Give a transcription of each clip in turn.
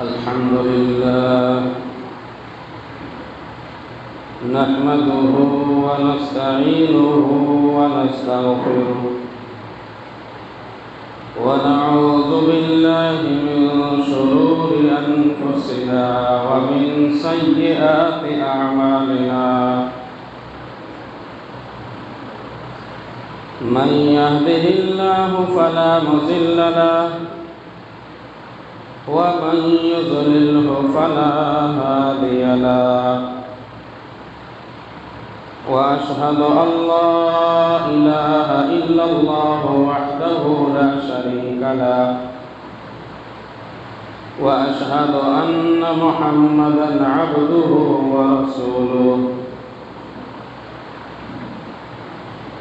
الحمد لله نحمده ونستعينه ونستغفره ونعوذ بالله من شرور أنفسنا ومن سيئات أعمالنا من يهده الله فلا مضل له ومن يضلله فلا هادي له وأشهد أن لا إله إلا الله وحده لا شريك له وأشهد أن محمدا عبده ورسوله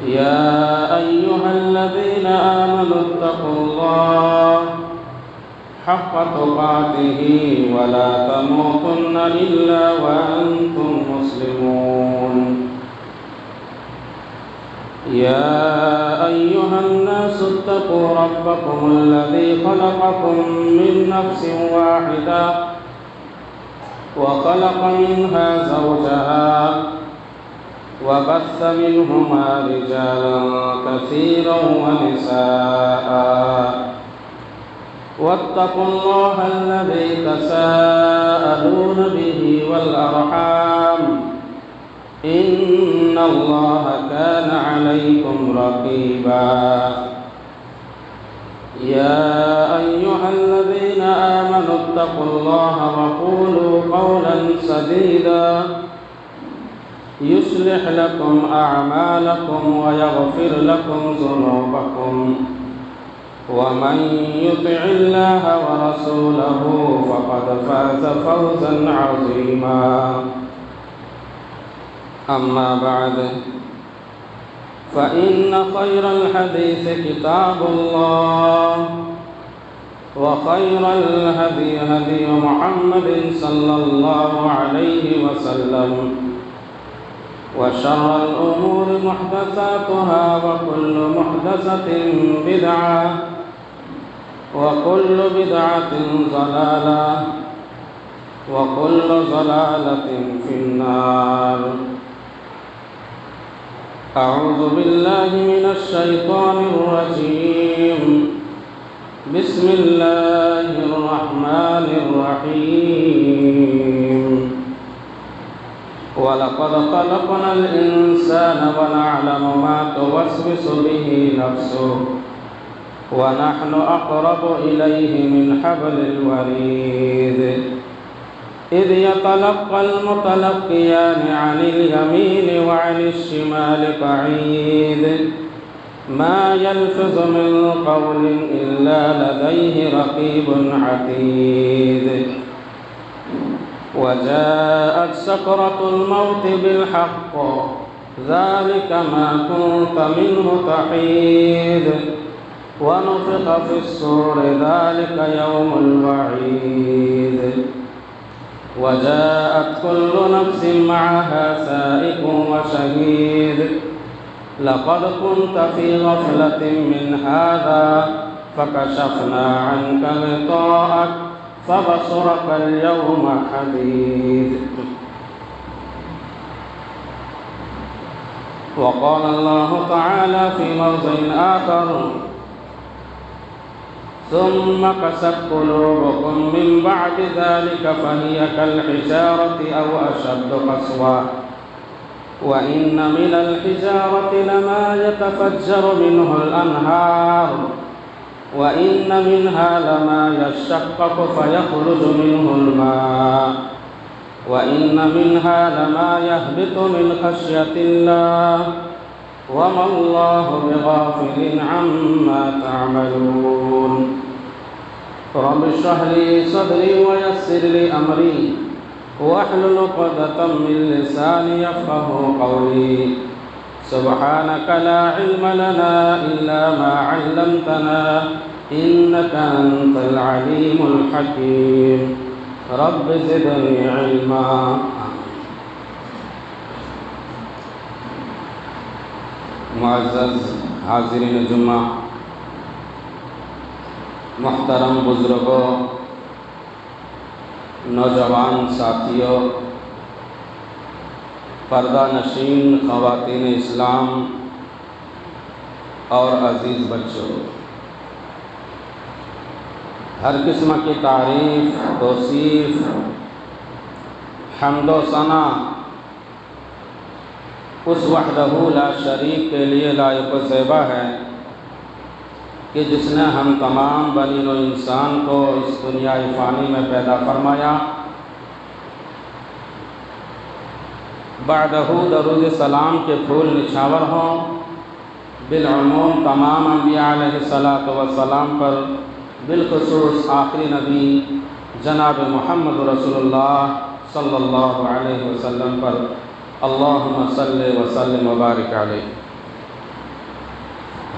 يا أيها الذين آمنوا اتقوا الله حق تقاته ولا تموتن إلا وأنتم مسلمون يا أيها الناس اتقوا ربكم الذي خلقكم من نفس واحدة وخلق منها زوجها وبث منهما رجالا كثيرا ونساء واتقوا الله الذي تساءلون به والأرحام إن الله كان عليكم رقيبا يا أيها الذين آمنوا اتقوا الله وقولوا قولا سديدا يصلح لكم أعمالكم ويغفر لكم ذنوبكم ومن يطع الله ورسوله فقد فاز فوزا عظيما أما بعد فإن خير الحديث كتاب الله وخير الهدي هدي محمد صلى الله عليه وسلم وشر الأمور محدثاتها وكل محدثة بدعة وكل بدعة ضلالة وكل ضلالة في النار أعوذ بالله من الشيطان الرجيم بسم الله الرحمن الرحيم ولقد خلقنا الإنسان ونعلم ما توسوس به نفسه ونحن أقرب إليه من حبل الوريد إذ يتلقى المتلقيان عن اليمين وعن الشمال قعيد ما يلفظ من قول إلا لديه رقيب عتيد وجاءت سكرة الموت بالحق ذلك ما كنت منه تحيد ونفخ في الصور ذلك يوم الوعيد وجاءت كل نفس معها سائق وشهيد لقد كنت في غفلة من هذا فكشفنا عنك غطاءك فبصرك اليوم حديد وقال الله تعالى في موضع آخر ثم قست قلوبكم من بعد ذلك فهي كالحجارة أو أشد قسوة وإن من الحجارة لما يتفجر منه الأنهار وإن منها لما يشقق فيخرج منه الماء وإن منها لما يهبط من خشية الله وما الله بغافل عما تعملون رب اشرح لي صدري ويسر لي أمري واحلل عقدة من لساني يفقهوا قولي سبحانك لا علم لنا إلا ما علمتنا إنك أنت العليم الحكيم رب زدني علما معزز حاضرین جمعہ، محترم بزرگوں، نوجوان ساتھیوں، پردہ نشین خواتین اسلام اور عزیز بچوں، ہر قسم کی تعریف، توصیف، حمد و ثنا اس وحدہ لا شریک کے لیے لائق و زیبا ہے کہ جس نے ہم تمام بنی نوع انسان کو اس دنیا فانی میں پیدا فرمایا۔ بعدہ درود سلام کے پھول نچھاور ہوں بالعموم تمام انبیاء علیہ الصلاۃ والسلام پر، بالخصوص آخری نبی جناب محمد رسول اللہ صلی اللہ علیہ وسلم پر، اللہم صلی وسلم وبارک علیہ۔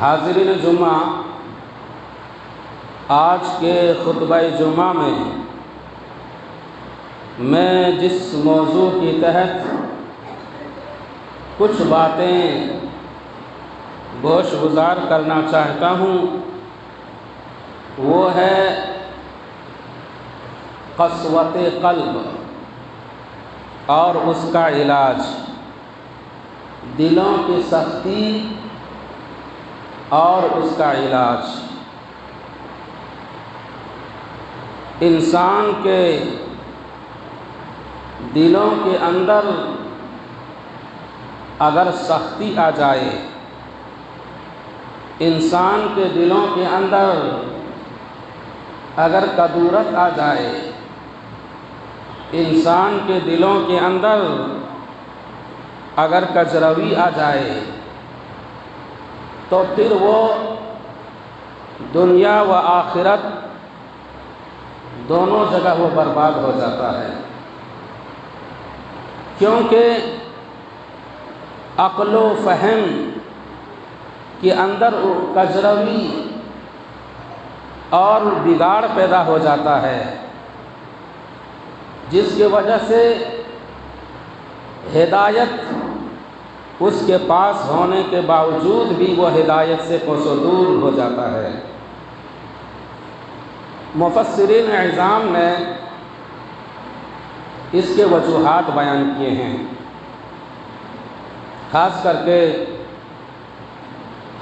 حاضرین جمعہ، آج کے خطبہ جمعہ میں جس موضوع کے تحت کچھ باتیں گوش گزار کرنا چاہتا ہوں وہ ہے قسوت قلب اور اس کا علاج، دلوں کی سختی اور اس کا علاج۔ انسان کے دلوں کے اندر اگر سختی آ جائے، انسان کے دلوں کے اندر اگر کدورت آ جائے، انسان کے دلوں کے اندر اگر کجروی آ جائے، تو پھر وہ دنیا و آخرت دونوں جگہ وہ برباد ہو جاتا ہے، کیونکہ عقل و فہم کے اندر کجروی اور بگاڑ پیدا ہو جاتا ہے، جس کی وجہ سے ہدایت اس کے پاس ہونے کے باوجود بھی وہ ہدایت سے کوسوں دور ہو جاتا ہے۔ مفسرین اعظام نے اس کے وجوہات بیان کیے ہیں، خاص کر کے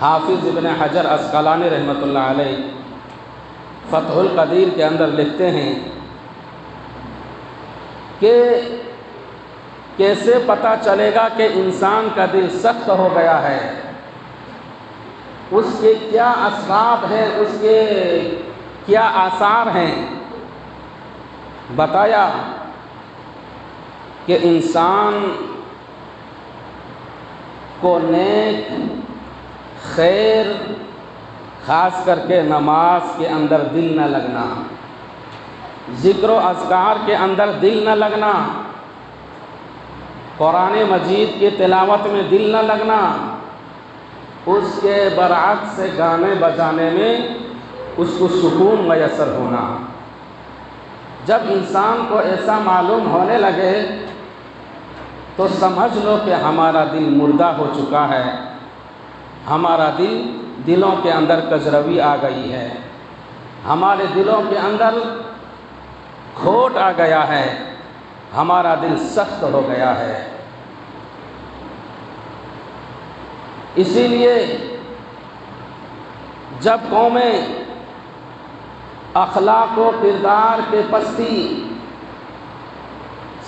حافظ ابن حجر عسقلانی رحمۃ اللہ علیہ فتح القدیر کے اندر لکھتے ہیں کہ کیسے پتہ چلے گا کہ انسان کا دل سخت ہو گیا ہے، اس کے کیا اسباب ہیں، اس کے کیا آثار ہیں۔ بتایا کہ انسان کو نیک، خیر، خاص کر کے نماز کے اندر دل نہ لگنا، ذکر و اذکار کے اندر دل نہ لگنا، قرآن مجید کی تلاوت میں دل نہ لگنا، اس کے برعکس سے گانے بجانے میں اس کو سکون میسر ہونا۔ جب انسان کو ایسا معلوم ہونے لگے تو سمجھ لو کہ ہمارا دل مردہ ہو چکا ہے، ہمارا دلوں کے اندر کجروی آ گئی ہے، ہمارے دلوں کے اندر کھوٹ آ گیا ہے، ہمارا دل سخت ہو گیا ہے۔ اسی لیے جب قومیں اخلاق و کردار کے پستی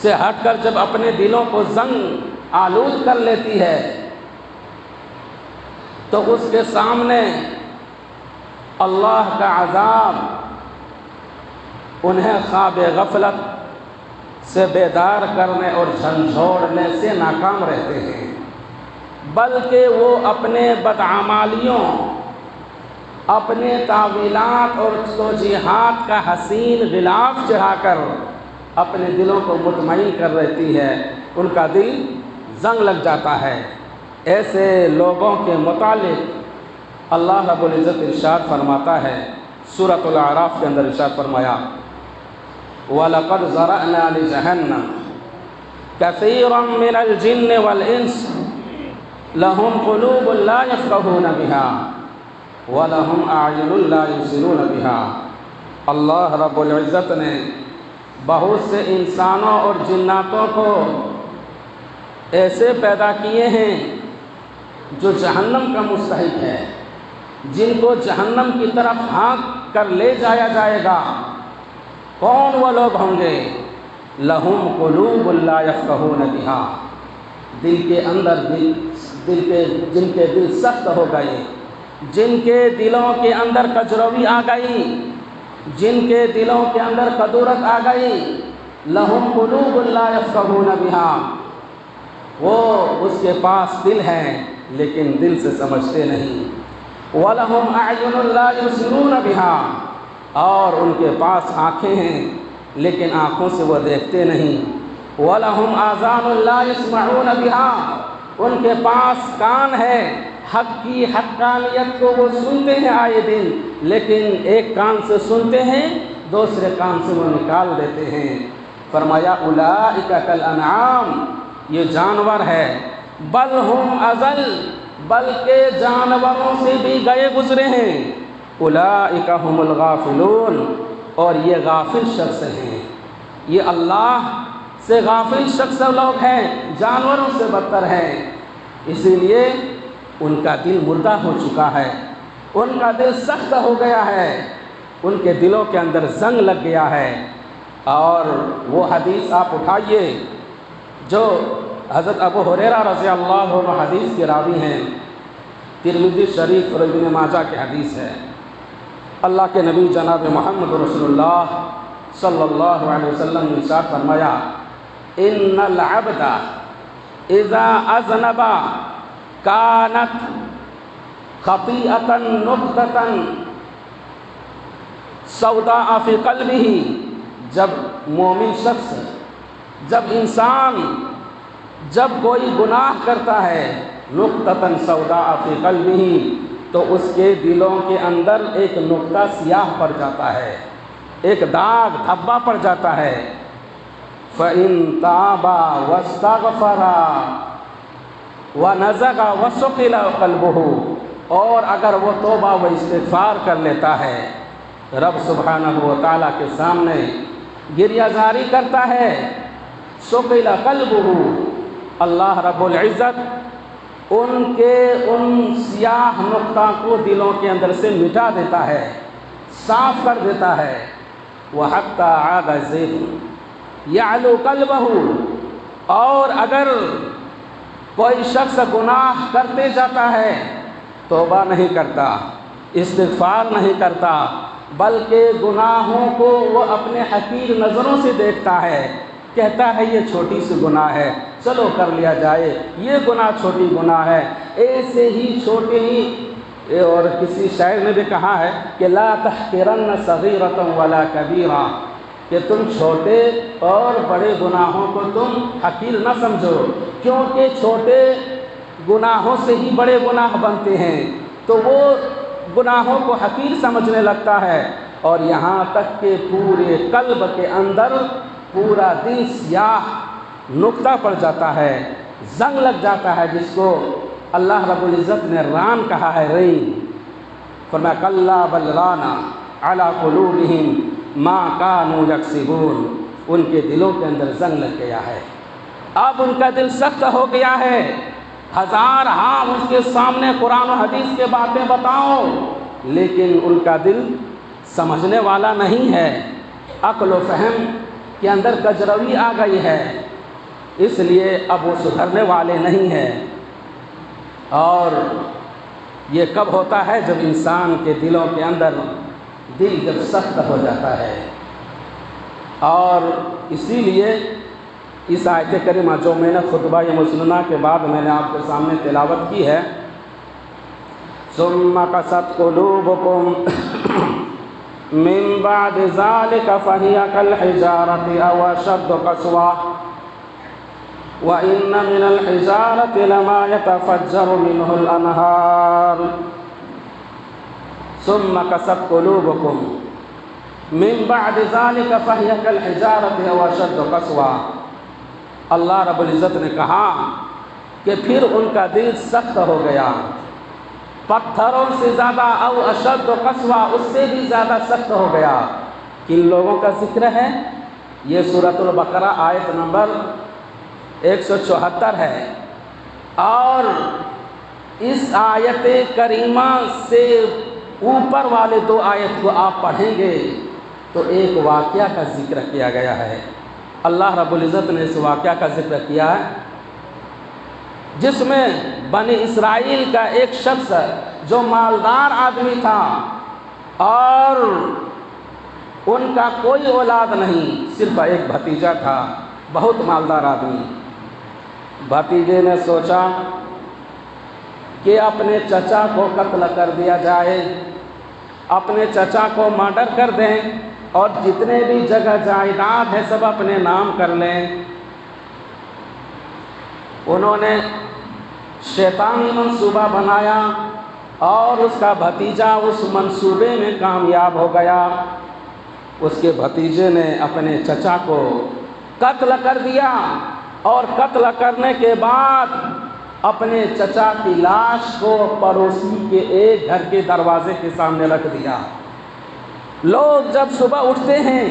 سے ہٹ کر جب اپنے دلوں کو زنگ آلود کر لیتی ہے تو اس کے سامنے اللہ کا عذاب انہیں خواب غفلت سے بیدار کرنے اور جھنجھوڑنے سے ناکام رہتے ہیں، بلکہ وہ اپنے بدعمالیوں، اپنے تعویلات اور توجیحات کا حسین غلاف چڑھا کر اپنے دلوں کو مطمئن کر رہتی ہے، ان کا دل زنگ لگ جاتا ہے۔ ایسے لوگوں کے متعلق اللہ رب العزت ارشاد فرماتا ہے، سورۃ الاعراف کے اندر ارشاد فرمایا، وَلَقَدْ ذَرَأْنَا لِجَهَنَّمَ كَثِيرًا مِنَ الْجِنِّ وَالْإِنسِ لَهُمْ قُلُوبٌ لَا يَفْقَهُونَ بِهَا وَلَهُمْ أَعْيُنٌ لَا يُبْصِرُونَ بِهَا۔ اللہ رب العزت نے بہت سے انسانوں اور جناتوں کو ایسے پیدا کیے ہیں جو جہنم کا مستحق ہے، جن کو جہنم کی طرف ہانک کر لے جایا جائے گا۔ کون وہ لوگ ہوں گے؟ لہم قلوب لا یفقہون بہا، جن کے دل سخت ہو گئے، جن کے دلوں کے اندر کجروی آ گئی، جن کے دلوں کے اندر کدورت آ گئی۔ لہم قلوب لا یفقہون بہا، وہ اس کے پاس دل ہے لیکن دل سے سمجھتے نہیں۔ وَلَهُمْ أَعْيُنٌ لَا يُبْصِرُونَ بِهَا، اور ان کے پاس آنکھیں ہیں لیکن آنکھوں سے وہ دیکھتے نہیں۔ وَلَهُمْ آذَانٌ لَا يَسْمَعُونَ بِهَا، ان کے پاس کان ہے، حق کی حقانیت کو وہ سنتے ہیں آئے دن، لیکن ایک کان سے سنتے ہیں دوسرے کان سے وہ نکال دیتے ہیں۔ فرمایا اولئک کالانعام، یہ جانور ہے، بل ہم اضل، بلکہ جانوروں سے بھی گئے گزرے ہیں۔ اولئک هم الغافلون، اور یہ غافل شخص ہیں، یہ اللہ سے غافل شخص لوگ ہیں، جانوروں سے بدتر ہیں۔ اسی لیے ان کا دل مردہ ہو چکا ہے، ان کا دل سخت ہو گیا ہے، ان کے دلوں کے اندر زنگ لگ گیا ہے۔ اور وہ حدیث آپ اٹھائیے جو حضرت ابو ہریرہ رضی اللہ عنہ حدیث کے راوی ہیں، ترمذی شریف اور ابن ماجہ کی حدیث ہے۔ اللہ کے نبی جناب محمد رسول اللہ صلی اللہ علیہ وسلم نے ارشاد فرمایا، ان العبد اذا اذنب کانت خطیئۃ نقطۃ سوداء فی قلبہ، جب مومن شخص، جب انسان جب کوئی گناہ کرتا ہے، نقطۃ سوداء فی قلبہ، تو اس کے دلوں کے اندر ایک نقطہ سیاہ پڑ جاتا ہے، ایک داغ دھبا پڑ جاتا ہے۔ فَإِن تَابَ وَاسْتَغْفَرَ وَنَزَغَ وَسُقِلَ قَلْبُهُ، اور اگر وہ توبہ و استغفار کر لیتا ہے، رب سبحانہ و تعالیٰ کے سامنے گریہ زاری کرتا ہے، سُقِلَ قَلْبُهُ، اللہ رب العزت ان کے ان سیاہ نقطہ کو دلوں کے اندر سے مٹا دیتا ہے، صاف کر دیتا ہے۔ وَحَتَّى عَادَ الزَّيْغُ يَعْلُو قَلْبَهُ، اور اگر کوئی شخص گناہ کرتے جاتا ہے، توبہ نہیں کرتا، استغفار نہیں کرتا، بلکہ گناہوں کو وہ اپنے حقیر نظروں سے دیکھتا ہے، کہتا ہے یہ چھوٹی سی گناہ ہے، چلو کر لیا جائے، یہ گناہ چھوٹی گناہ ہے، ایسے ہی چھوٹے ہی، اور کسی شاعر نے بھی کہا ہے کہ لا تحقرن صغیرۃ ولا کبیرہ، کہ تم چھوٹے اور بڑے گناہوں کو تم حقیر نہ سمجھو، کیونکہ چھوٹے گناہوں سے ہی بڑے گناہ بنتے ہیں، تو وہ گناہوں کو حقیر سمجھنے لگتا ہے، اور یہاں تک کہ پورے قلب کے اندر پورا دل سیاہ نقطہ پڑ جاتا ہے، زنگ لگ جاتا ہے، جس کو اللہ رب العزت نے ران کہا ہے، رین۔ فرمایا کلا بل ران علی قلوبہم ما کانوا یکسبون، ان کے دلوں کے اندر زنگ لگ گیا ہے، اب ان کا دل سخت ہو گیا ہے۔ ہزار ہاں اس کے سامنے قرآن و حدیث کے باتیں بتاؤ، لیکن ان کا دل سمجھنے والا نہیں ہے، عقل و فہم کے اندر کجروی آ گئی ہے، اس لیے اب وہ سدھرنے والے نہیں ہیں۔ اور یہ کب ہوتا ہے؟ جب انسان کے دلوں کے اندر دل جب سخت ہو جاتا ہے۔ اور اسی لیے اس آیت کریمہ جو میں نے خطبہ مسنونہ کے بعد میں نے آپ کے سامنے تلاوت کی ہے، ثم قست قلوبکم من بعد ذلك فهي كالحجارة أو أشد قسوة وإن من الحجارة لما يتفجر منه الأنهار ثم قست قلوبكم من بعد ذلك فهي كالحجارة أو أشد قسوة، اللہ رب العزت نے کہا کہ پھر ان کا دل سخت ہو گیا، پتھروں سے زیادہ، او اشد قسوہ، اس سے بھی زیادہ سخت ہو گیا۔ کن لوگوں کا ذکر ہے؟ یہ سورۃ البقرہ آیت نمبر 174 ہے، اور اس آیت کریمہ سے اوپر والے 2 آیت کو آپ پڑھیں گے تو ایک واقعہ کا ذکر کیا گیا ہے۔ اللہ رب العزت نے اس واقعہ کا ذکر کیا ہے جس میں بنی اسرائیل کا ایک شخص جو مالدار آدمی تھا اور ان کا کوئی اولاد نہیں، صرف ایک بھتیجا تھا، بہت مالدار آدمی۔ بھتیجے نے سوچا کہ اپنے چچا کو قتل کر دیا جائے، اپنے چچا کو مرڈر کر دیں اور جتنے بھی جگہ جائیداد ہے سب اپنے نام کر لیں۔ انہوں نے شیطانی منصوبہ بنایا اور اس کا بھتیجا اس منصوبے میں کامیاب ہو گیا۔ اس کے بھتیجے نے اپنے چچا کو قتل کر دیا اور قتل کرنے کے بعد اپنے چچا کی لاش کو پڑوسی کے ایک گھر کے دروازے کے سامنے رکھ دیا۔ لوگ جب صبح اٹھتے ہیں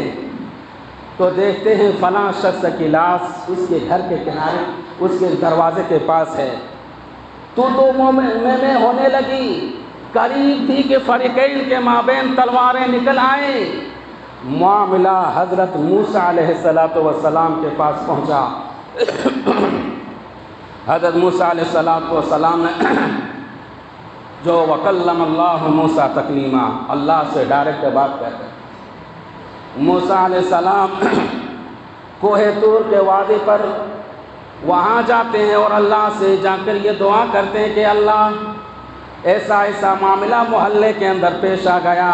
تو دیکھتے ہیں فلاں شخص کی لاش اس کے گھر کے کنارے اس کے دروازے کے پاس ہے۔ تو میں ہونے لگی، قریب تھی کہ فریقین کے مابین تلواریں نکل آئیں۔ معاملہ حضرت موسیٰ علیہ السلام کے پاس پہنچا۔ حضرت موسیٰ علیہ السلام نے جو وکلم اللہ موسیٰ تکلیما، اللہ سے ڈائریکٹ بات کرتے ہیں۔ موسیٰ علیہ السلام کوہ طور کے وادی پر وہاں جاتے ہیں اور اللہ سے جا کر یہ دعا کرتے ہیں کہ اللہ ایسا ایسا معاملہ محلے کے اندر پیش آ گیا،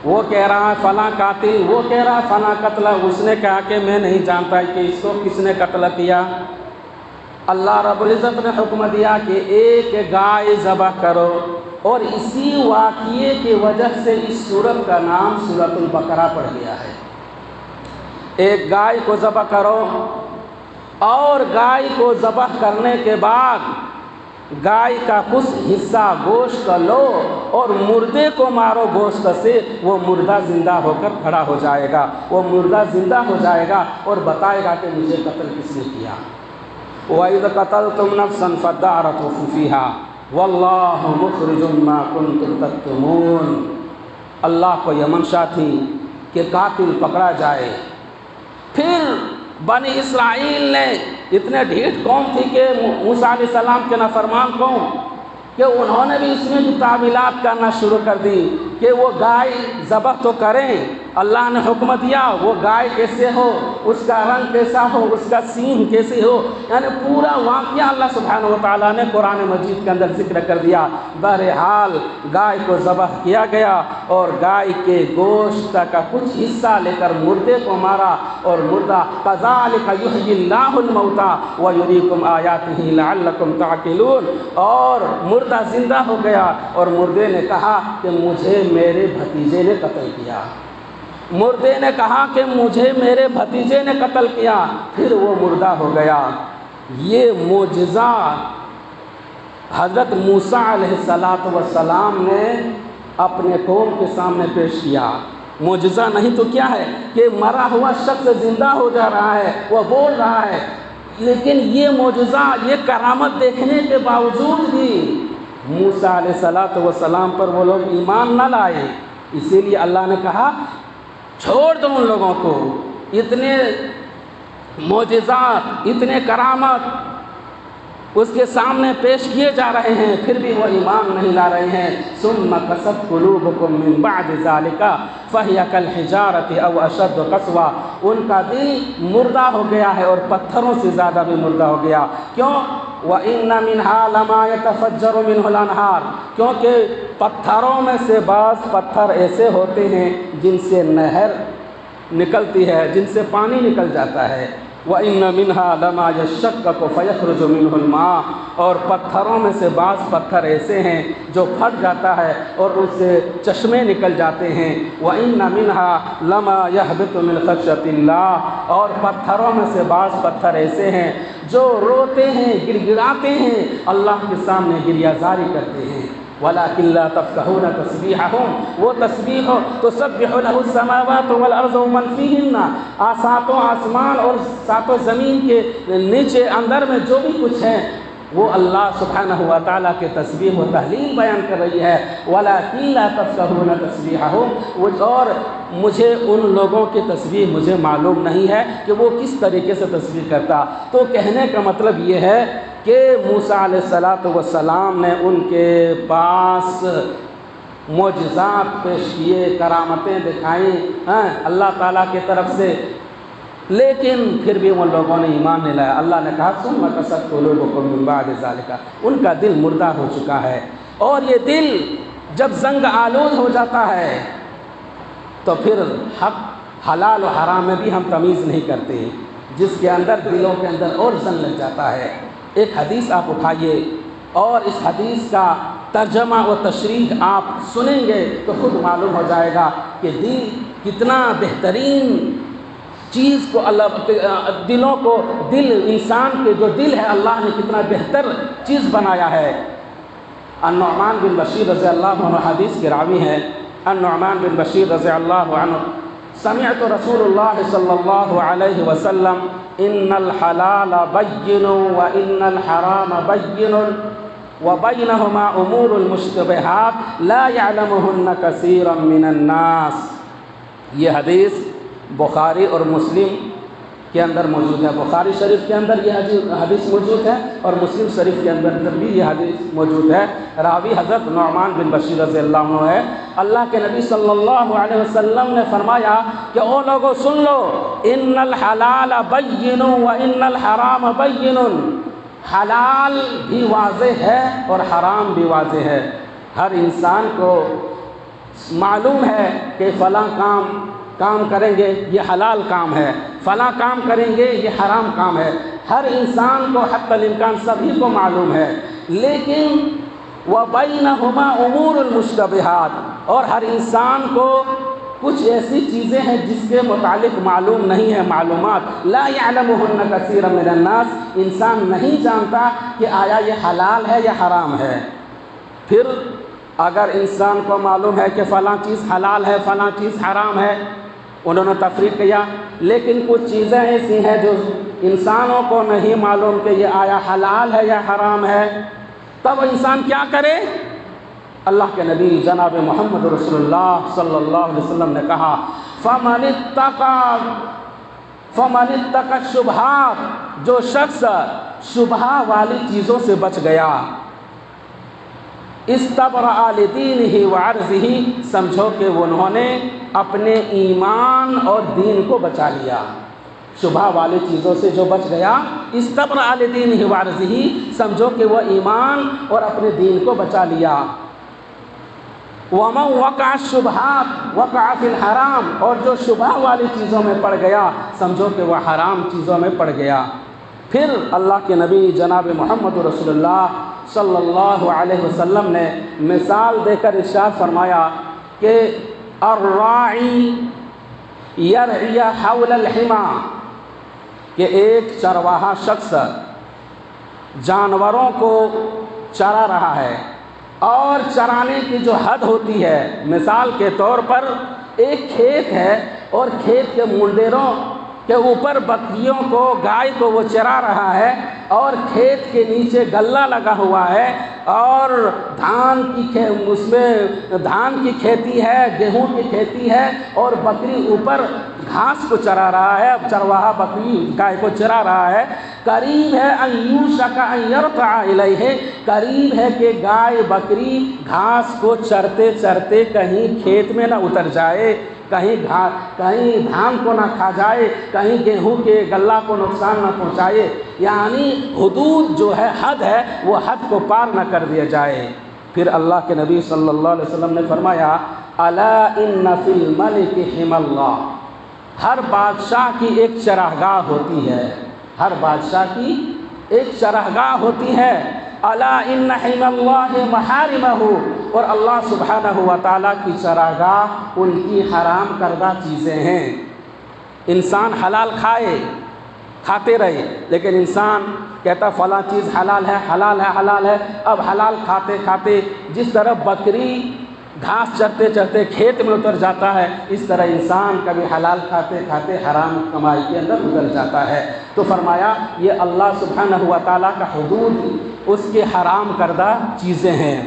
وہ کہہ رہا ہے فلاں قاتل، وہ کہہ رہا ہے فلاں قتل، اس نے کہا کہ میں نہیں جانتا کہ اس کو کس نے قتل کیا۔ اللہ رب العزت نے حکم دیا کہ ایک گائے ذبح کرو، اور اسی واقعے کی وجہ سے اس سورت کا نام سورۃ البقرہ پڑ گیا ہے۔ ایک گائے کو ذبح کرو، اور گائے کو ذبح کرنے کے بعد گائے کا کچھ حصہ گوشت کا لو اور مردے کو مارو گوشت سے، وہ مردہ زندہ ہو کر کھڑا ہو جائے گا، وہ مردہ زندہ ہو جائے گا اور بتائے گا کہ مجھے قتل کس نے کیا۔ وَإِذْ قَتَلْتُمْ نَفْسًا فَادَّارَأْتُمْ فِيهَا وَاللَّهُ مُخْرِجٌ مَا كُنْتُمْ تَكْتُمُونَ۔ اللہ کو یہ منشا تھی کہ قاتل پکڑا جائے۔ پھر بنی اسرائیل نے اتنے ڈھیٹ قوم تھی کہ موسیٰ علیہ السلام کے نافرمان قوم کہ انہوں نے بھی اس میں بھی تعویلات کرنا شروع کر دی کہ وہ گائے ذبح تو کریں، اللہ نے حکم دیا وہ گائے کیسے ہو، اس کا رنگ کیسا ہو، اس کا سینگ کیسے ہو، یعنی پورا واقعہ اللہ سبحانہ وتعالیٰ نے قرآن مجید کے اندر ذکر کر دیا۔ بہرحال گائے کو ذبح کیا گیا اور گائے کے گوشت کا کچھ حصہ لے کر مردے کو مارا، اور مردہ کذالک یحیی اللہ الموتیٰ ویریکم آیاتہ لعلکم تعقلون، اور مردہ زندہ ہو گیا اور مردے نے کہا کہ مجھے میرے بھتیجے نے قتل کیا۔ مردے نے کہا کہ مجھے میرے بھتیجے نے قتل کیا، پھر وہ مردہ ہو گیا۔ یہ معجزہ حضرت موسیٰ علیہ السلام نے اپنے قوم کے سامنے پیش کیا۔ معجزہ نہیں تو کیا ہے کہ مرا ہوا شخص زندہ ہو جا رہا ہے، وہ بول رہا ہے، لیکن یہ معجزہ، یہ کرامت دیکھنے کے باوجود بھی موسیٰ علیہ السلام پر وہ لوگ ایمان نہ لائے۔ اسی لیے اللہ نے کہا چھوڑ دو ان لوگوں کو، اتنے معجزات، اتنے کرامت اس کے سامنے پیش کیے جا رہے ہیں، پھر بھی وہ ایمان نہیں لا رہے ہیں۔ ثم قست قلوبکم من بعد ذلک فہی کالحجارۃ او اشد قسوہ، ان کا دل مردہ ہو گیا ہے اور پتھروں سے زیادہ بھی مردہ ہو گیا۔ کیوں؟ وَإِنَّ مِنْهَا لَمَا يَتَفَجَّرُ مِنْهُ الْأَنْهَارُ، کیونکہ پتھروں میں سے بعض پتھر ایسے ہوتے ہیں جن سے نہر نکلتی ہے، جن سے پانی نکل جاتا ہے۔ وَإِنَّ مِنْهَا لَمَا يَشَّقَّقُ فَيَخْرُجُ مِنْهُ الْمَاءُ، اور پتھروں میں سے بعض پتھر ایسے ہیں جو پھٹ جاتا ہے اور اس سے چشمے نکل جاتے ہیں۔ وَإِنَّ مِنْهَا لَمَا يَهْبِطُ مِنْ خَشْيَةِ اللَّهِ، اور پتھروں میں سے بعض پتھر ایسے ہیں جو روتے ہیں، گڑ گڑاتے ہیں، اللہ کے سامنے گریہ زاری کرتے ہیں۔ ولکن لا تفقهون تسبیحهم، وہ تسبیح ہو تو تسبح له السماوات والارض ومن فیہن، ساتوں آسمان اور ساتوں زمین کے نیچے اندر میں جو بھی کچھ ہے وہ اللہ سبحانہ و تعالیٰ کے تسبیح و تحلیل بیان کر رہی ہے۔ وَلَكِنْ لَا تَفْقَهُونَ تَسْبِيحَهُمْ، اور مجھے ان لوگوں کی تسبیح مجھے معلوم نہیں ہے کہ وہ کس طریقے سے تسبیح کرتا۔ تو کہنے کا مطلب یہ ہے کہ موسیٰ علیہ السلام نے ان کے پاس معجزات پیش کیے، کرامتیں دکھائیں اللہ تعالیٰ کی طرف سے، لیکن پھر بھی ان لوگوں نے ایمان نہیں لایا۔ اللہ نے کہا ثم قست قلوبکم من بعد ذلک، ان کا دل مردہ ہو چکا ہے، اور یہ دل جب زنگ آلود ہو جاتا ہے تو پھر حق حلال و حرام میں بھی ہم تمیز نہیں کرتے، جس کے اندر دلوں کے اندر اور زنگ لگ جاتا ہے۔ ایک حدیث آپ اٹھائیے اور اس حدیث کا ترجمہ و تشریح آپ سنیں گے تو خود معلوم ہو جائے گا کہ دل کتنا بہترین چیز کو دلوں کو، دل انسان کے جو دل ہے اللہ نے کتنا بہتر چیز بنایا ہے۔ النعمان بن بشیر رضی اللہ عنہ حدیث کے راوی ہیں، النعمان بن بشیر رضی اللہ عنہ سمعت رسول اللہ صلی اللہ علیہ وسلم ان الحلال بین وان الحرام بین وبینہما امور المشتبہات لا يعلمہن کثیر من الناس۔ یہ حدیث بخاری اور مسلم کے اندر موجود ہے، بخاری شریف کے اندر یہ حدیث موجود ہے اور مسلم شریف کے اندر بھی یہ حدیث موجود ہے۔ راوی حضرت نعمان بن بشیر رضی اللہ عنہ ہے۔ اللہ کے نبی صلی اللہ علیہ وسلم نے فرمایا کہ او لوگوں سن لو، ان الحلال بین وان الحرام بین، حلال بھی واضح ہے اور حرام بھی واضح ہے۔ ہر انسان کو معلوم ہے کہ فلاں کام کریں گے یہ حلال کام ہے، فلاں کام کریں گے یہ حرام کام ہے، ہر انسان کو حتی الامکان سبھی کو معلوم ہے، لیکن وَبَيْنَهُمَا أُمُورُ الْمُشْتَبِهَاتِ، اور ہر انسان کو کچھ ایسی چیزیں ہیں جس کے متعلق معلوم نہیں ہے، معلومات لا يعلمهن كثير من الناس، انسان نہیں جانتا کہ آیا یہ حلال ہے یا حرام ہے۔ پھر اگر انسان کو معلوم ہے کہ فلاں چیز حلال ہے فلاں چیز حرام ہے، انہوں نے تفریق کیا، لیکن کچھ چیزیں ایسی ہیں جو انسانوں کو نہیں معلوم کہ یہ آیا حلال ہے یا حرام ہے، تب انسان کیا کرے؟ اللہ کے نبی جناب محمد رسول اللہ صلی اللہ علیہ وسلم نے کہا فَمَنِ اتَّقَى الشُّبْهَاتِ، جو شخص شبہ والی چیزوں سے بچ گیا، استبرأ لدینہ وعرضہ، سمجھو کہ انہوں نے اپنے ایمان اور دین کو بچا لیا۔ شبہ والی چیزوں سے جو بچ گیا، استبرأ لدینہ وعرضہ، سمجھو کہ وہ ایمان اور اپنے دین کو بچا لیا۔ وَمَنْ وَقَعَ الشُّبْهَاتِ وَقَعَ فِي الْحَرَامِ، اور جو شبہ والی چیزوں میں پڑ گیا سمجھو کہ وہ حرام چیزوں میں پڑ گیا۔ پھر اللہ کے نبی جناب محمد رسول اللہ صلی اللہ علیہ وسلم نے مثال دے کر ارشاد فرمایا کہ الراعی یرعی حول الحما، کہ ایک چرواہا شخص جانوروں کو چرا رہا ہے، اور چرانے کی جو حد ہوتی ہے، مثال کے طور پر ایک کھیت ہے اور کھیت کے منڈیروں کے اوپر بکریوں کو، گائے کو وہ چرا رہا ہے، اور کھیت کے نیچے گلہ لگا ہوا ہے اور اس میں دھان کی کھیتی ہے، گیہوں کی کھیتی ہے، اور بکری اوپر گھاس کو چرا رہا ہے، چرواہا بکری گائے کو چرا رہا ہے۔ قریب ہے ان یوشک ان یرتع الیہ، قریب ہے کہ گائے بکری گھاس کو چرتے چرتے کہیں کھیت میں نہ اتر جائے، کہیں دھان کو نہ کھا جائے، کہیں گیہوں کے غلہ کو نقصان نہ پہنچائے، یعنی حدود جو ہے، حد ہے، وہ حد کو پار نہ کر دیا جائے۔ پھر اللہ کے نبی صلی اللہ علیہ وسلم نے فرمایا الا ان فی الملک حمی اللہ، ہر بادشاہ کی ایک چراگاہ ہوتی ہے، ہر بادشاہ کی ایک چراگاہ ہوتی ہے۔ الا ان حمی اللہ محارمہ، اور اللہ سبحانہ و تعالیٰ کی چراگاہ ان کی حرام کردہ چیزیں ہیں۔ انسان حلال کھائے کھاتے رہے، لیکن انسان کہتا فلاں چیز حلال ہے حلال ہے حلال ہے، اب حلال کھاتے کھاتے جس طرح بکری گھاس چرتے چرتے کھیت میں اتر جاتا ہے، اس طرح انسان کبھی حلال کھاتے کھاتے حرام کمائی کے اندر اتر جاتا ہے۔ تو فرمایا یہ اللہ سبحانہ و تعالیٰ کا حدود اس کے حرام کردہ چیزیں ہیں۔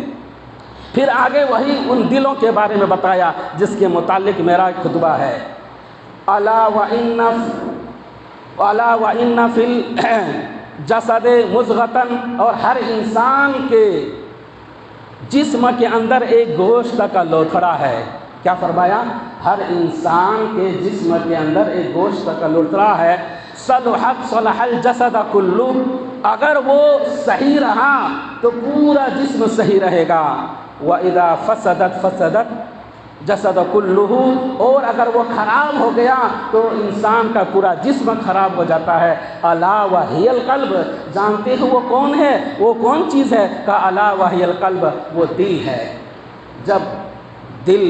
پھر آگے وہی ان دلوں کے بارے میں بتایا جس کے متعلق میرا خطبہ ہے، الا وان فی الجسد مضغۃ، اور ہر انسان کے جسم کے اندر ایک گوشت کا لوتھڑا ہے۔ کیا فرمایا؟ ہر انسان کے جسم کے اندر ایک گوشت کا لوتھڑا ہے، صلحت صلح الجسد کلہ، اگر وہ صحیح رہا تو پورا جسم صحیح رہے گا، وَإِذَا فَسَدَتْ فَسَدَتْ جسد کلہ، اور اگر وہ خراب ہو گیا تو انسان کا پورا جسم خراب ہو جاتا ہے۔ الا وہی القلب، جانتے ہو وہ کون ہے، وہ کون چیز ہے؟ کہ الا وہی القلب، وہ دل ہے۔ جب دل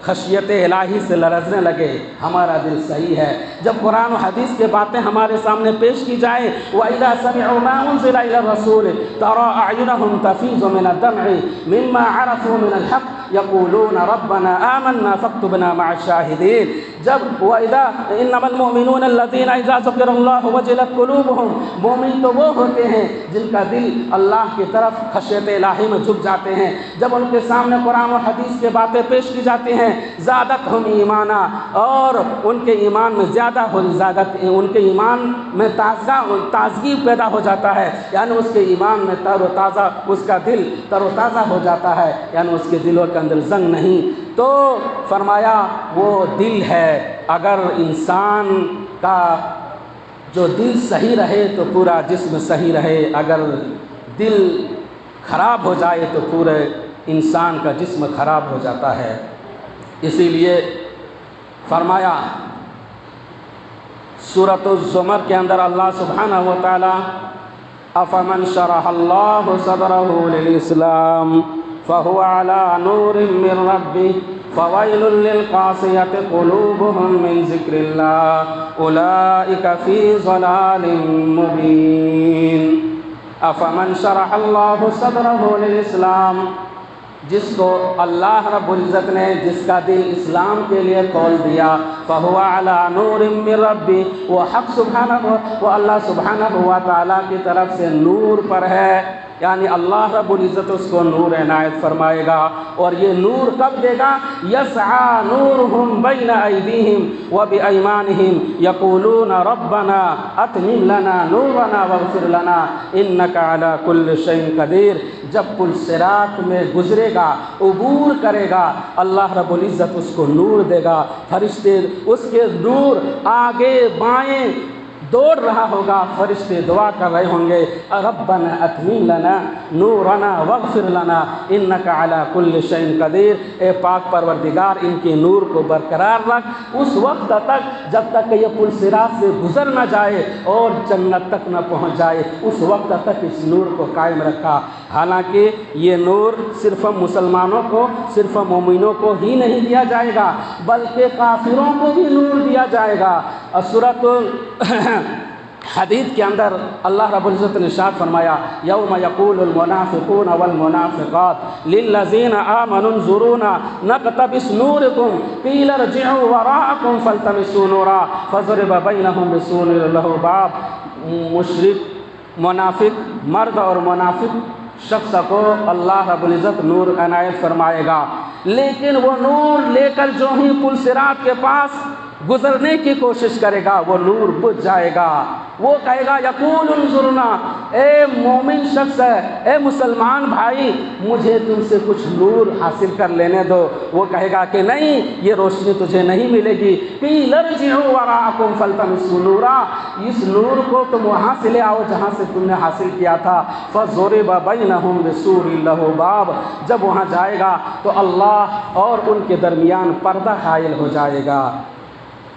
خشیت الہی سے لرزنے لگے، ہمارا دل صحیح ہے۔ جب قرآن و حدیث کے باتیں ہمارے سامنے پیش کی جائیں، وَإِذَا سَمِعُوا مَا أُنزِلَ إِلَى الرَّسُولِ تَرَىٰ أَعْيُنَهُمْ تَفِيضُ مِنَ الدَّمْعِ مِمَّا عَرَفُوا مِنَ الْحَقِّ يَقُولُونَ رَبَّنَا آمَنَّا فَاكْتُبْنَا مَعَ الشَّاهِدِينَ۔ جب وَإِذَا إِنَّمَا الْمُؤْمِنُونَ الَّذِينَ إِذَا ذُكِرَ اللَّهُ وَجِلَتْ قُلُوبُهُمْ، مومن تو وہ ہوتے ہیں جن کا دل اللہ کی طرف خشیت الہی میں جھک جاتے ہیں۔ جب ان کے سامنے قرآن و حدیث کے باتیں پیش کی جاتی ہیں، زادتہم ایمانا، اور ان کے ایمان میں زیادہ ان کے ایمان میں تازگی پیدا ہو جاتا ہے، یعنی اس کے ایمان میں تر و تازہ، اس کا دل تر و تازہ ہو جاتا ہے، یعنی اس کے دلوں کے اندر زنگ نہیں۔ تو فرمایا وہ دل ہے، اگر انسان کا جو دل صحیح رہے تو پورا جسم صحیح رہے، اگر دل خراب ہو جائے تو پورے انسان کا جسم خراب ہو جاتا ہے۔ اسی لیے فرمایا سورۃ الزمر کے اندر اللہ سبحانہ و تعالی افمن شرح اللہ صدرہ للاسلام فهو على نور من ربه فويل للقاسية قلوبهم من ذكر الله أولئك في ضلال مبين۔ افمن شرح اللہ صدرہ للاسلام، جس کو اللہ رب العزت نے جس کا دل اسلام کے لیے کھول دیا، فَهُوَ عَلَى نُورٍ مِّن رَبِّهِ، وہ حق سبحانہ وہ اللہ سبحانہ و تعالیٰ کی طرف سے نور پر ہے، یعنی اللہ رب العزت اس کو نور عنایت فرمائے گا۔ اور یہ نور کب دے گا؟ یسعیٰ نورہم بین ایدیہم وبایمانہم یقولون ربنا اتمم لنا نورنا واغفر لنا انک علی کل شیء قدیر۔ جب پل صراط میں گزرے گا، عبور کرے گا، اللہ رب العزت اس کو نور دے گا، فرشتے اس کے نور آگے بائیں دوڑ رہا ہوگا، فرشتے دعا کر رہے ہوں گے ربنا اتمم لنا نورنا واغفر لنا انک علی کل شیء قدیر۔ اے پاک پروردگار، ان کے نور کو برقرار رکھ اس وقت تک جب تک کہ یہ پل صراط سے گزر نہ جائے اور جنت تک نہ پہنچ جائے، اس وقت تک اس نور کو قائم رکھا۔ حالانکہ یہ نور صرف مسلمانوں کو، صرف مومنوں کو ہی نہیں دیا جائے گا، بلکہ کافروں کو بھی نور دیا جائے گا۔ سورۃ حدید کے اندر اللہ رب العزت نے ارشاد فرمایا یوم یقول المنافقون والمنافقات للذین آمنوا انظرونا نقتبس نورکم قیل ارجعوا وراءکم فالتمسوا نورا فضرب بینہم بسور لہ باب۔ مشرک، منافق مرد اور منافق شخص کو اللہ رب العزت نور عنایت فرمائے گا، لیکن وہ نور لے کر جو ہی پل صراط کے پاس گزرنے کی کوشش کرے گا وہ نور بجھ جائے گا۔ وہ کہے گا یقول انظرنا، اے مومن شخص ہے، اے مسلمان بھائی، مجھے تم سے کچھ نور حاصل کر لینے دو۔ وہ کہے گا کہ نہیں، یہ روشنی تجھے نہیں ملے گی۔ قیل ارجعوا وراءکم فالتمسوا نورا، اس نور کو تم وہاں سے لے آؤ جہاں سے تم نے حاصل کیا تھا۔ فضرب بینہم بسور لہ باب، جب وہاں جائے گا تو اللہ اور ان کے درمیان پردہ حائل ہو جائے گا۔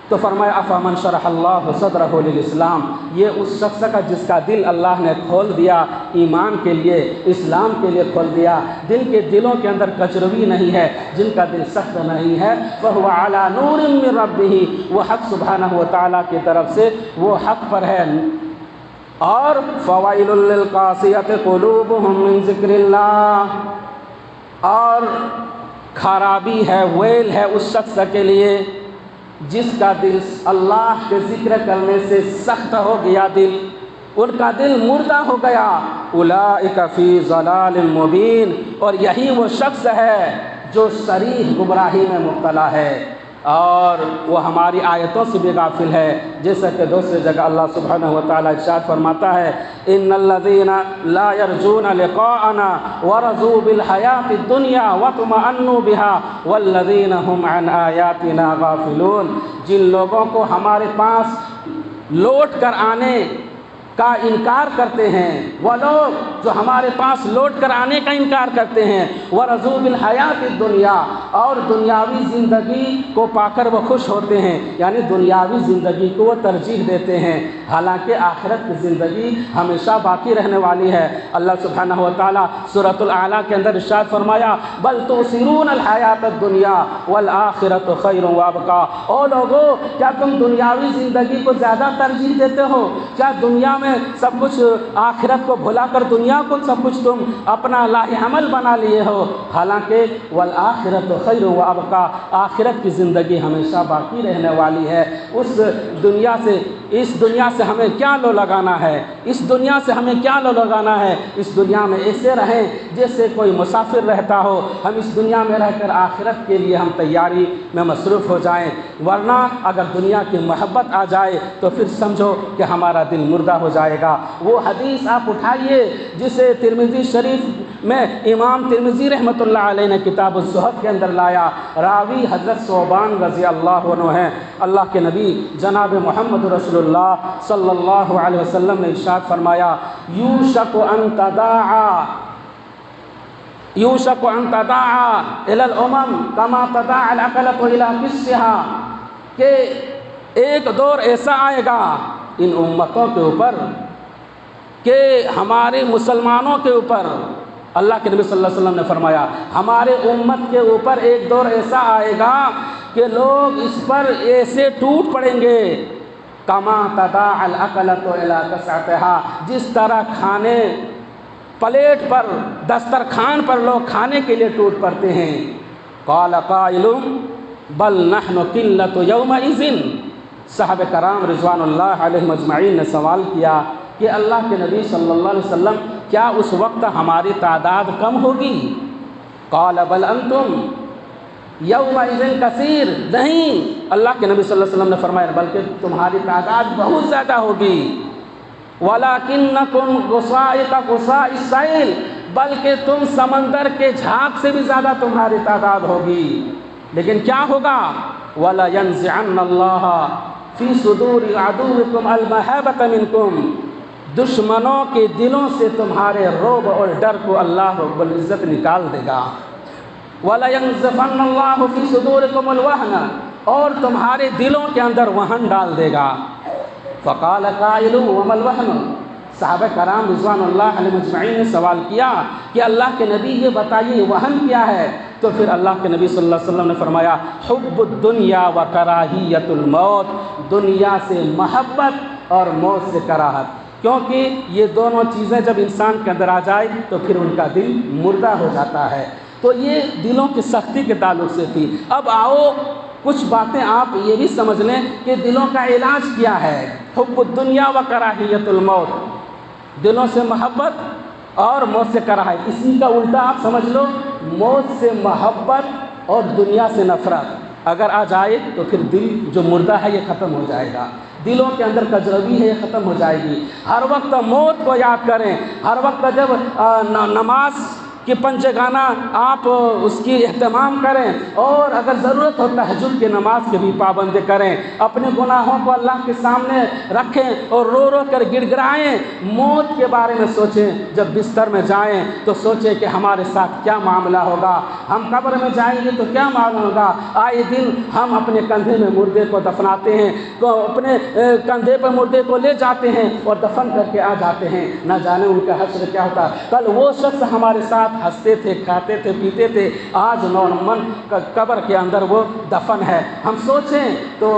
تو فرمایا افمن شرح اللہ صدرہ للاسلام، یہ اس شخص کا جس کا دل اللہ نے کھول دیا ایمان کے لیے، اسلام کے لیے کھول دیا، جن کے دلوں کے اندر کچروی نہیں ہے، جن کا دل سخت نہیں ہے، فہو علی نور من ربہ، وہ حق سبحانہ و تعالیٰ کی طرف سے وہ حق پر ہے۔ اور فوائل للقاسیۃ قلوبہم من ذکر اللہ، اور خرابی ہے، ویل ہے اس شخص کے لیے جس کا دل اللہ کے ذکر کرنے سے سخت ہو گیا، دل ان کا دل مردہ ہو گیا۔ اولئک فی ضلال مبین، اور یہی وہ شخص ہے جو صریح گمراہی میں مبتلا ہے اور وہ ہماری آیتوں سے بھی غافل ہے، جیسا کہ دوسری جگہ اللہ سبحانہ و تعالیٰ ارشاد فرماتا ہے ان الذین لا یرجون لقاءنا ورضوا بالحیاۃ الدنیا واطمأنوا بها والذین هم عن آیاتنا غافلون، جن لوگوں کو ہمارے پاس لوٹ کر آنے کا انکار کرتے ہیں، وہ لوگ جو ہمارے پاس لوٹ کر آنے کا انکار کرتے ہیں، وَرَضُوا بِالْحَيَاةِ الدُّنْيَا، اور دنیاوی زندگی کو پا کر وہ خوش ہوتے ہیں، یعنی دنیاوی زندگی کو وہ ترجیح دیتے ہیں، حالانکہ آخرت کی زندگی ہمیشہ باقی رہنے والی ہے۔ اللہ سبحانہ و تعالیٰ سورۃ الاعلیٰ کے اندر ارشاد فرمایا بل تؤثرون الحیاۃ الدنیا والآخرۃ خیر وابقیٰ، او لوگو کیا تم دنیاوی زندگی کو زیادہ ترجیح دیتے ہو؟ کیا دنیا میں سب کچھ، آخرت کو بھلا کر دنیا کو سب کچھ تم اپنا لاہ عمل بنا لیے ہو؟ حالانکہ والآخرۃ خیر وابقیٰ، آخرت کی زندگی ہمیشہ باقی رہنے والی ہے۔ اس دنیا سے ہمیں کیا لو لگانا ہے، اس دنیا سے ہمیں کیا لو لگانا ہے؟ اس دنیا میں ایسے رہیں جیسے کوئی مسافر رہتا ہو، ہم اس دنیا میں رہ کر آخرت کے لیے ہم تیاری میں مصروف ہو جائیں، ورنہ اگر دنیا کی محبت آ جائے تو پھر سمجھو کہ ہمارا دل مردہ ہو جائے گا۔ وہ حدیث آپ اٹھائیے جسے ترمذی شریف میں امام ترمذی رحمۃ اللہ علیہ نے کتاب الزہد کے اندر لایا، راوی حضرت ثوبان رضی اللہ عنہ ہیں۔ اللہ کے نبی جناب محمد رسول اللہ صلی اللہ علیہ وسلم نے ارشاد فرمایا یوشک ان تداعا الی الامم کما تداعا العقلۃ الی قصها، کہ ایک دور ایسا آئے گا ان امتوں کے اوپر، کہ ہمارے مسلمانوں کے اوپر، اللہ کے نبی صلی اللہ علیہ وسلم نے فرمایا ہمارے امت کے اوپر ایک دور ایسا آئے گا کہ لوگ اس پر ایسے ٹوٹ پڑیں گے کما تداعا العقلۃ الی قصعتها، جس طرح کھانے پلیٹ پر، دسترخوان پر لوگ کھانے کے لیے ٹوٹ پڑتے ہیں۔ قال قائل بل نحن قلۃ یومئذ، صحابہ کرام رضوان اللہ علیہم اجمعین نے سوال کیا کہ اللہ کے نبی صلی اللہ علیہ وسلم کیا اس وقت ہماری تعداد کم ہوگی؟ قال بل انتم یومئذ کثیر، نہیں، اللہ کے نبی صلی اللہ علیہ وسلم نے فرمایا بلکہ تمہاری تعداد بہت زیادہ ہوگی۔ وَلَكِنَّكُمْ غُصَائِقَ غُصَاءِ السَّيْلِ، بلکہ تم سمندر کے جھاگ سے بھی زیادہ تمہاری تعداد ہوگی۔ لیکن کیا ہوگا؟ وَلَيَنزِعَنَّ اللَّهَ فِي صُدُورِ عَدُوِّكُمْ الْمَهَابَةَ مِنْكُمْ، دشمنوں کے دلوں سے تمہارے رعب اور ڈر کو اللہ رب العزت نکال دے گا۔ وَلَيَنزِفَنَّ اللَّهُ فِي صُدُورِكُمُ الْوَهْنَ، اور تمہارے دلوں کے اندر وہن ڈال دے گا۔ فقال قائل وما الوهن، صحابہ کرام رضوان اللہ علیہ مجمعین نے سوال کیا کہ اللہ کے نبی یہ بتائیے وہن کیا ہے؟ تو پھر اللہ کے نبی صلی اللہ علیہ وسلم نے فرمایا حب الدنیا و کراہیت الموت، دنیا سے محبت اور موت سے کراہت، کیونکہ یہ دونوں چیزیں جب انسان کے اندر آ جائے تو پھر ان کا دل مردہ ہو جاتا ہے۔ تو یہ دلوں کی سختی کے تعلق سے تھی۔ اب آؤ کچھ باتیں آپ یہ بھی سمجھ لیں کہ دلوں کا علاج کیا ہے۔ حب الدنیا و کراہیت الموت، دلوں سے محبت اور موت سے کراہیت، اسی کا الٹا آپ سمجھ لو موت سے محبت اور دنیا سے نفرت اگر آ جائے تو پھر دل جو مردہ ہے یہ ختم ہو جائے گا، دلوں کے اندر کجروی ہے یہ ختم ہو جائے گی۔ ہر وقت موت کو یاد کریں، ہر وقت جب نماز کہ پنجگانہ آپ اس کی اہتمام کریں، اور اگر ضرورت ہو تہجد کی نماز کے بھی پابند کریں، اپنے گناہوں کو اللہ کے سامنے رکھیں اور رو رو کر گڑ گڑائیں، موت کے بارے میں سوچیں، جب بستر میں جائیں تو سوچیں کہ ہمارے ساتھ کیا معاملہ ہوگا، ہم قبر میں جائیں گے تو کیا معلوم ہوگا۔ آئے دن ہم اپنے کندھے میں مردے کو دفناتے ہیں، تو اپنے کندھے پر مردے کو لے جاتے ہیں اور دفن کر کے آ جاتے ہیں، نہ جانے ان کا حشر کیا ہوتا۔ کل وہ شخص ہمارے ساتھ ہنستے تھے، کھاتے تھے، پیتے تھے، آج نورمن قبر کے اندر وہ دفن ہے۔ ہم سوچیں تو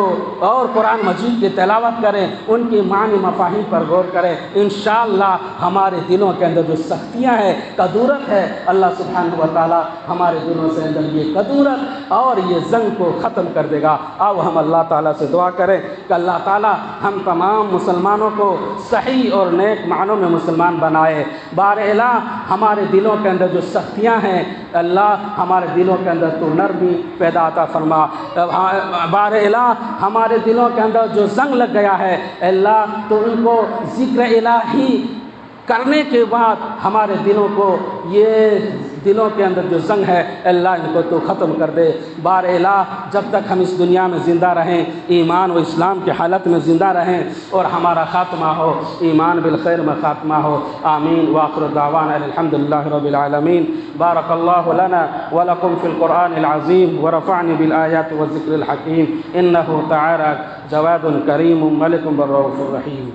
اور قرآن مجید کی تلاوت کریں، ان کی معنی مفاہیم پر غور کریں، انشاءاللہ ہمارے دلوں کے اندر جو سختیاں ہیں، کدورت ہے، اللہ سبحانہ و تعالی ہمارے دلوں سے اندر یہ کدورت اور یہ زنگ کو ختم کر دے گا۔ آؤ ہم اللہ تعالیٰ سے دعا کریں کہ اللہ تعالیٰ ہم تمام مسلمانوں کو صحیح اور نیک معنوں میں مسلمان بنائے۔ بار الہ ہمارے دلوں کے اندر جو سختیاں ہیں، اللہ ہمارے دلوں کے اندر تو نرمی پیدا عطا فرما۔ بار الہ ہمارے دلوں کے اندر جو زنگ لگ گیا ہے، اللہ تو ان کو ذکر الہی کرنے کے بعد ہمارے دلوں کو یہ دلوں کے اندر جو زنگ ہے، اللہ ان کو تو ختم کر دے۔ بار الہ جب تک ہم اس دنیا میں زندہ رہیں، ایمان و اسلام کی حالت میں زندہ رہیں اور ہمارا خاتمہ ہو ایمان بالخیر میں خاتمہ ہو۔ آمین وآخر دعوانا الحمدللہ رب العالمین۔ بارک اللہ لنا ولکم فی القرآن العظیم ورفعنی بالآیات والذکر الحکیم، انہ تعالی جواد کریم ملک بالرؤوف الرحیم۔